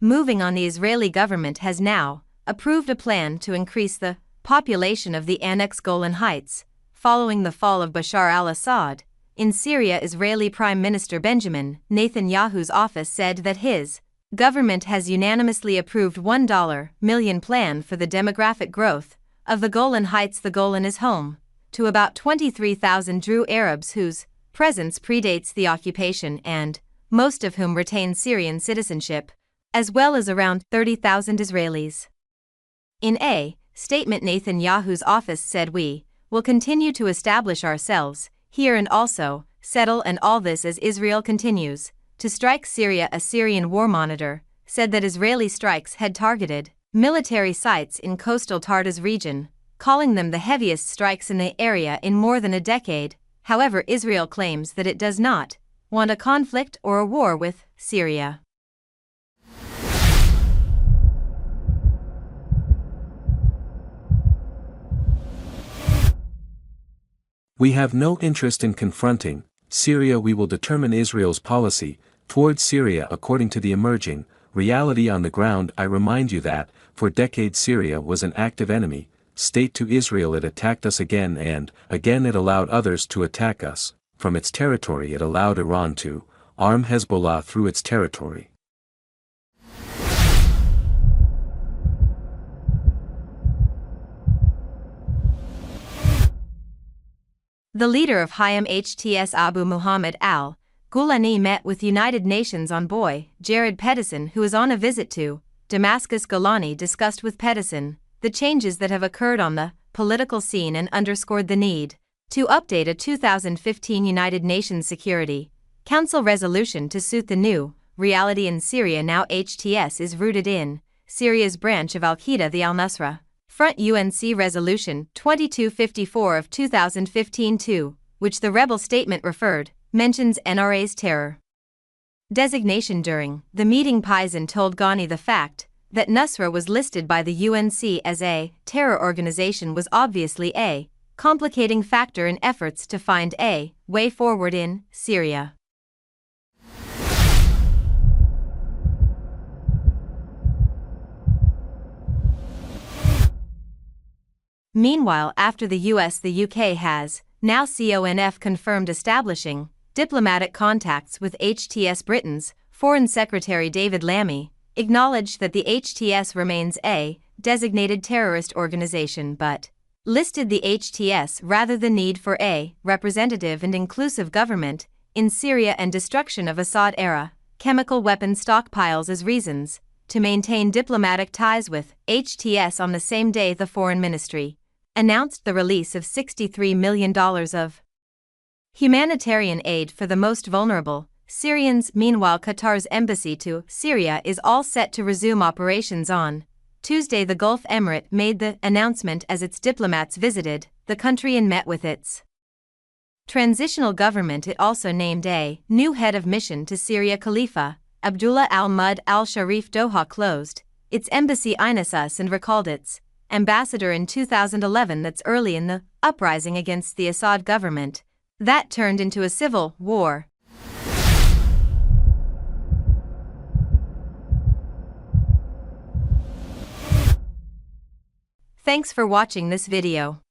moving on. The Israeli government has now approved a plan to increase the population of the annexed Golan Heights, following the fall of Bashar al-Assad. In Syria, Israeli Prime Minister Benjamin Netanyahu's office said that his government has unanimously approved $1 million plan for the demographic growth of the Golan Heights. The Golan is home to about 23,000 Druze Arabs whose presence predates the occupation and most of whom retain Syrian citizenship, as well as around 30,000 Israelis. In a statement, Netanyahu's office said, "We will continue to establish ourselves here and also settle, and all this as Israel continues to strike Syria." A Syrian war monitor said that Israeli strikes had targeted military sites in coastal Tartus region, calling them the heaviest strikes in the area in more than a decade. However, Israel claims that it does not want a conflict or a war with Syria. We have no interest in confronting Syria. We will determine Israel's policy towards Syria according to the emerging reality on the ground. I remind you that, for decades, Syria was an active enemy state to Israel. It attacked us again and again. It allowed others to attack us from its territory. It allowed Iran to arm Hezbollah through its territory. The leader of Hayam Hts Abu Muhammad al-Gulani met with United Nations envoy Jared Pedersen, who is on a visit to Damascus. Golani discussed with Pedersen the changes that have occurred on the political scene and underscored the need to update a 2015 United Nations Security Council resolution to suit the new reality in Syria. Now HTS is rooted in Syria's branch of Al-Qaeda, the Al-Nusra Front. UNC Resolution 2254 of 2015 too, which the rebel statement referred, mentions NRA's terror designation. During the meeting, Paisan told Ghani the fact that Nusra was listed by the UNC as a terror organization was obviously a complicating factor in efforts to find a way forward in Syria. Meanwhile, after the US, the UK has now confirmed establishing diplomatic contacts with HTS. Britain's Foreign Secretary David Lammy acknowledged that the HTS remains a designated terrorist organization, but listed the HTS rather the need for a representative and inclusive government in Syria and destruction of Assad-era chemical weapon stockpiles as reasons to maintain diplomatic ties with HTS. On the same day, the Foreign Ministry announced the release of $63 million of humanitarian aid for the most vulnerable Syrians. Meanwhile, Qatar's embassy to Syria is all set to resume operations on Tuesday. The Gulf Emirate made the announcement as its diplomats visited the country and met with its transitional government. It also named a new head of mission to Syria. Khalifa Abdullah al-Mud al-Sharif. Doha closed its embassy in Asus and recalled its ambassador in 2011. That's early in the uprising against the Assad government that turned into a civil war. Thanks for watching this video.